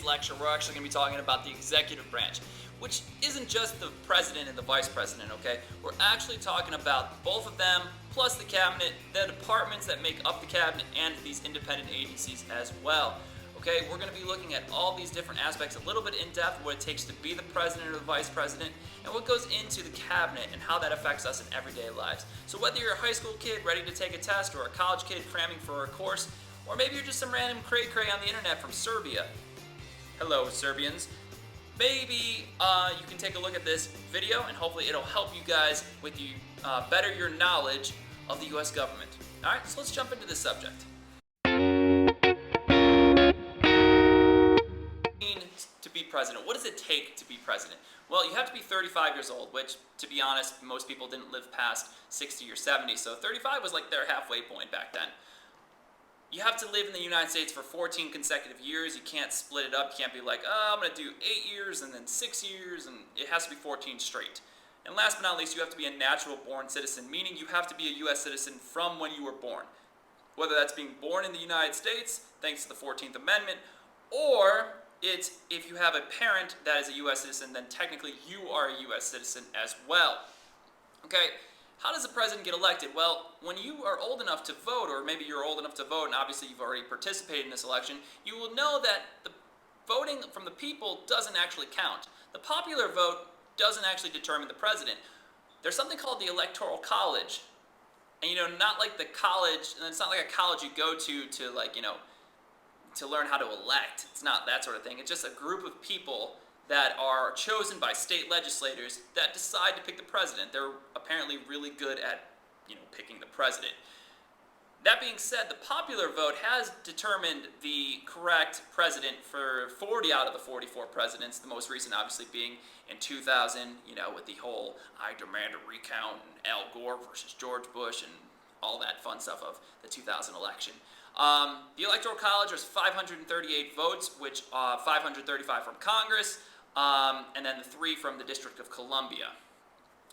lecture, we're actually going to be talking about the executive branch, which isn't just the president and the vice president, okay? We're actually talking about both of them, plus the cabinet, the departments that make up the cabinet, and these independent agencies as well. Okay, we're going to be looking at all these different aspects a little bit in depth, what it takes to be the president or the vice president, and what goes into the cabinet and how that affects us in everyday lives. So whether you're a high school kid ready to take a test, or a college kid cramming for a course, or maybe you're just some random cray-cray on the internet from Serbia. Hello, Serbians. Maybe you can take a look at this video, and hopefully it'll help you guys with better your knowledge of the U.S. government. Alright, so let's jump into this subject. To be president. What does it take to be president? Well, you have to be 35 years old, which, to be honest, most people didn't live past 60 or 70, so 35 was like their halfway point back then. You have to live in the United States for 14 consecutive years. You can't split it up. You can't be like, oh, I'm going to do 8 years and then 6 years, and it has to be 14 straight. And last but not least, you have to be a natural-born citizen, meaning you have to be a U.S. citizen from when you were born. Whether that's being born in the United States, thanks to the 14th Amendment, or it's if you have a parent that is a U.S. citizen, then technically you are a U.S. citizen as well. Okay, how does the president get elected? Well, when you are old enough to vote, or maybe you're old enough to vote, and obviously you've already participated in this election, you will know that the voting from the people doesn't actually count. The popular vote doesn't actually determine the president. There's something called the Electoral College. And not like the college, and it's not like a college you go to like, to learn how to elect. It's not that sort of thing. It's just a group of people that are chosen by state legislators that decide to pick the president. They're apparently really good at, picking the president. That being said, the popular vote has determined the correct president for 40 out of the 44 presidents, the most recent obviously being in 2000, with the whole I demand a recount and Al Gore versus George Bush and all that fun stuff of the 2000 election. The Electoral College was 538 votes, which 535 from Congress, and then the 3 from the District of Columbia.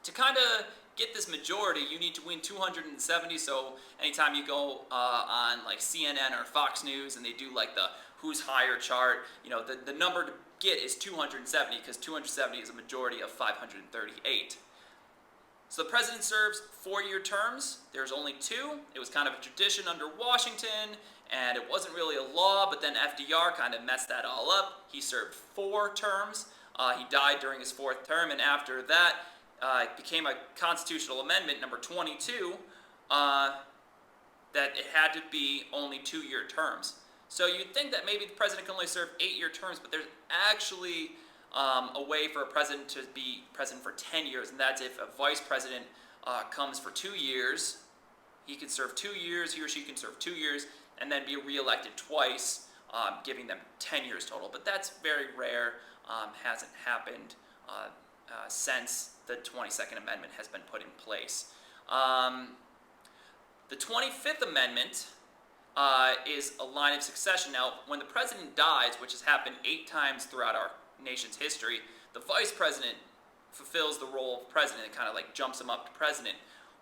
To kind of get this majority, you need to win 270, so anytime you go on like CNN or Fox News and they do like the who's higher chart, the number to get is 270, because 270 is a majority of 538. So the president serves 4-year terms. There's only 2. It was kind of a tradition under Washington, and it wasn't really a law, but then FDR kind of messed that all up. He served 4 terms. He died during his 4th term, and after that, it became a constitutional amendment, number 22, that it had to be only 2-year terms. So you'd think that maybe the president can only serve 8-year terms, but there's actually a way for a president to be president for 10 years, and that's if a vice president comes for 2 years. He can serve 2 years, he or she can serve 2 years, and then be reelected twice, giving them 10 years total. But that's very rare, hasn't happened since the 22nd Amendment has been put in place. The 25th Amendment is a line of succession. Now, when the president dies, which has happened 8 times throughout our nation's history, the vice president fulfills the role of president and kind of like jumps him up to president.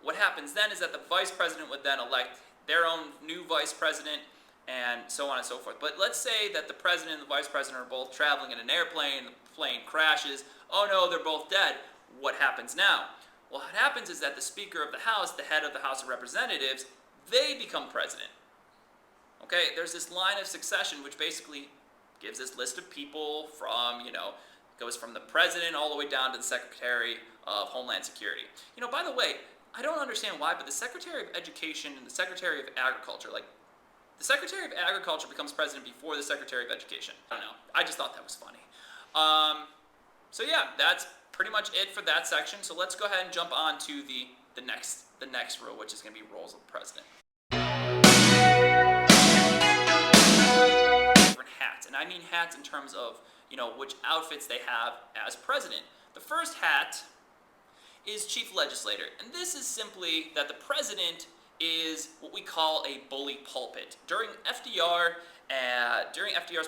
What happens then is that the vice president would then elect their own new vice president, and so on and so forth. But let's say that the president and the vice president are both traveling in an airplane, the plane crashes, oh no, they're both dead. What happens now? Well, what happens is that the Speaker of the House, the head of the House of Representatives, they become president. Okay, there's this line of succession which basically gives this list of people from, goes from the president all the way down to the Secretary of Homeland Security. By the way, I don't understand why, but the Secretary of Education and the Secretary of Agriculture, the Secretary of Agriculture becomes president before the Secretary of Education. I don't know. I just thought that was funny. So yeah, that's pretty much it for that section. So let's go ahead and jump on to the next rule, which is going to be roles of the president. Different hats, and I mean hats in terms of which outfits they have as president. The first hat is chief legislator, and this is simply that the president is what we call a bully pulpit. During FDR's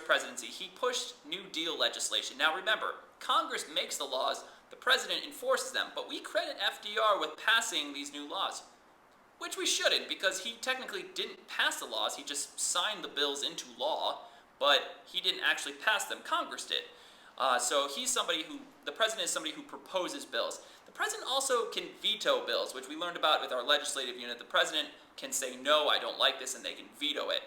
presidency, he pushed New Deal legislation. Now remember, Congress makes the laws, the president enforces them, but we credit FDR with passing these new laws, which we shouldn't, because he technically didn't pass the laws, he just signed the bills into law. but he didn't actually pass them. Congress did. So the president is somebody who proposes bills. The president also can veto bills, which we learned about with our legislative unit. The president can say, no, I don't like this, and they can veto it.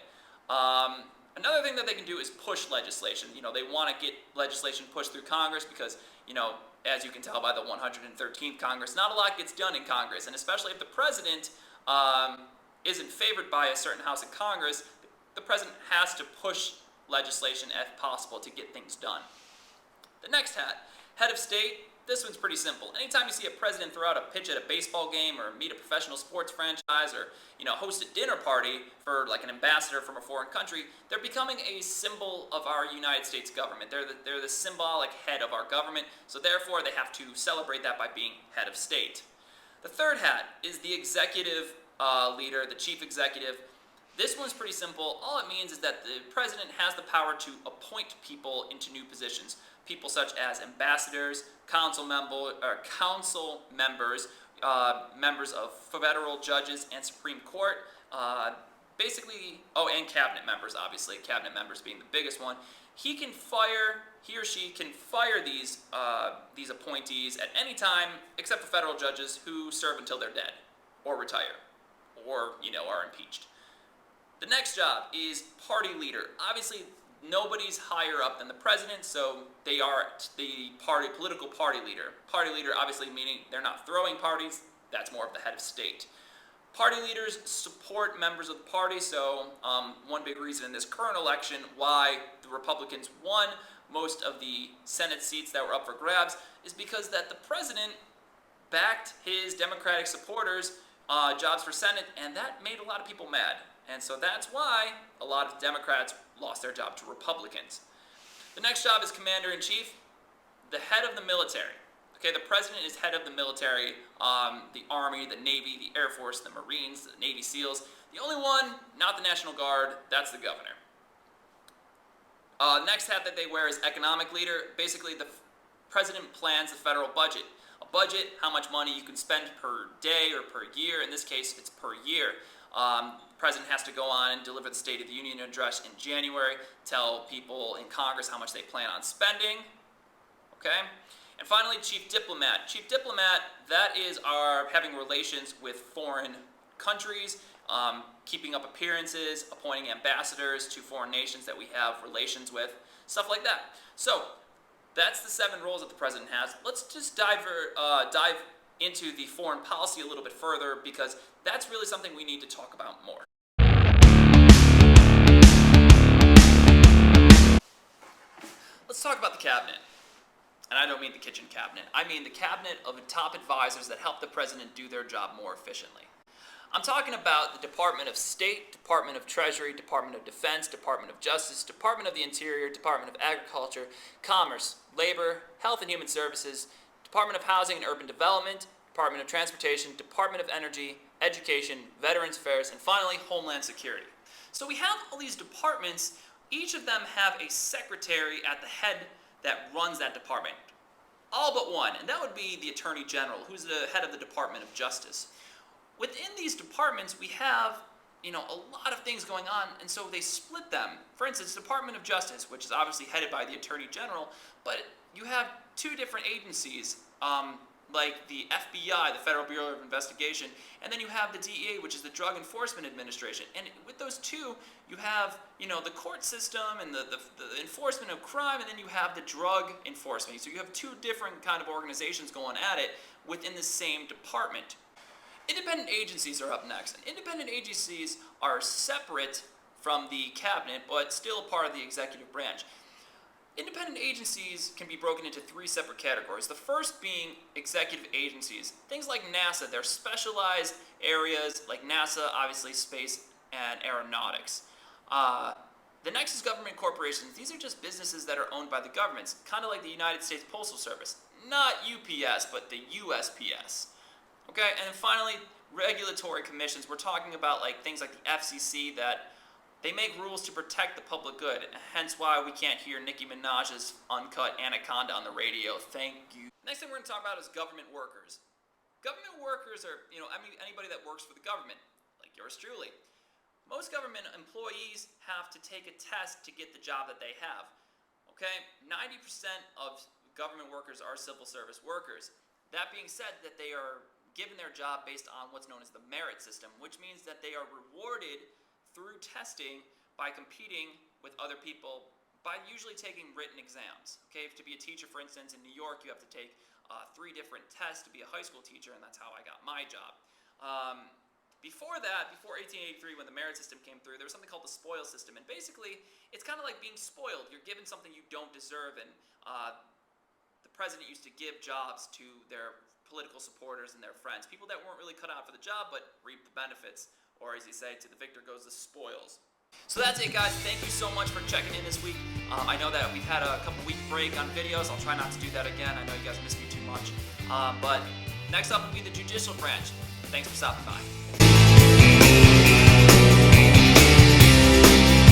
Another thing that they can do is push legislation. They want to get legislation pushed through Congress because, as you can tell by the 113th Congress, not a lot gets done in Congress. And especially if the president isn't favored by a certain house of Congress, the president has to push legislation if possible to get things done. The next hat, head of state. This one's pretty simple. Anytime you see a president throw out a pitch at a baseball game or meet a professional sports franchise or host a dinner party for like an ambassador from a foreign country, they're becoming a symbol of our United States government. They're the symbolic head of our government, so therefore they have to celebrate that by being head of state. The third hat is the executive leader, the chief executive. This one's pretty simple. All it means is that the president has the power to appoint people into new positions. People such as ambassadors, council members, members of federal judges and Supreme Court, and cabinet members, obviously, cabinet members being the biggest one. He or she can fire these appointees at any time except for federal judges who serve until they're dead or retire or, are impeached. The next job is party leader. Obviously, nobody's higher up than the president, so they are the political party leader. Party leader obviously meaning they're not throwing parties, that's more of the head of state. Party leaders support members of the party, so one big reason in this current election why the Republicans won most of the Senate seats that were up for grabs is because that the president backed his Democratic supporters jobs for Senate, and that made a lot of people mad. And so that's why a lot of Democrats lost their job to Republicans. The next job is commander-in-chief, the head of the military. Okay, the president is head of the military, the Army, the Navy, the Air Force, the Marines, the Navy SEALs. The only one, not the National Guard, that's the governor. Next hat that they wear is economic leader. Basically, the president plans the federal budget. A budget, how much money you can spend per day or per year. In this case, it's per year. The president has to go on and deliver the State of the Union address in January, tell people in Congress how much they plan on spending. Okay? And finally, chief diplomat. Chief diplomat, that is our having relations with foreign countries, keeping up appearances, appointing ambassadors to foreign nations that we have relations with, stuff like that. So, that's the 7 roles that the president has. Let's just dive into the foreign policy a little bit further because that's really something we need to talk about more. Let's talk about the cabinet. And I don't mean the kitchen cabinet. I mean the cabinet of the top advisors that help the president do their job more efficiently. I'm talking about the Department of State, Department of Treasury, Department of Defense, Department of Justice, Department of the Interior, Department of Agriculture, Commerce, Labor, Health and Human Services, Department of Housing and Urban Development, Department of Transportation, Department of Energy, Education, Veterans Affairs, and finally, Homeland Security. So we have all these departments. Each of them have a secretary at the head that runs that department. All but one, and that would be the Attorney General, who's the head of the Department of Justice. Within these departments, we have, a lot of things going on, and so they split them. For instance, Department of Justice, which is obviously headed by the Attorney General, but you have 2 different agencies, like the FBI, the Federal Bureau of Investigation, and then you have the DEA, which is the Drug Enforcement Administration. And with those 2, you have, the court system and the enforcement of crime, and then you have the drug enforcement. So you have 2 different kind of organizations going at it within the same department. Independent agencies are up next. And independent agencies are separate from the cabinet, but still a part of the executive branch. Independent agencies can be broken into 3 separate categories. The first being executive agencies. Things like NASA, they're specialized areas like NASA, obviously space and aeronautics. The next is government corporations. These are just businesses that are owned by the governments, kind of like the United States Postal Service. Not UPS, but the USPS. Okay, and then finally, regulatory commissions. We're talking about things like the FCC that they make rules to protect the public good, hence why we can't hear Nicki Minaj's uncut Anaconda on the radio. Thank you. Next thing we're going to talk about is government workers. Government workers are, anybody that works for the government, like yours truly. most government employees have to take a test to get the job that they have. Okay, 90% of government workers are civil service workers. That being said, that they are given their job based on what's known as the merit system, which means that they are rewarded through testing by competing with other people by usually taking written exams. Okay, to be a teacher, for instance, in New York, you have to take 3 different tests to be a high school teacher, and that's how I got my job. Before that, before 1883, when the merit system came through, there was something called the spoil system, and basically, it's kind of like being spoiled. You're given something you don't deserve, and the president used to give jobs to their political supporters and their friends, people that weren't really cut out for the job, but reap the benefits, or as you say, to the victor goes the spoils. So that's it, guys. Thank you so much for checking in this week. I know that we've had a couple week break on videos. I'll try not to do that again. I know you guys miss me too much. But next up will be the judicial branch. Thanks for stopping by.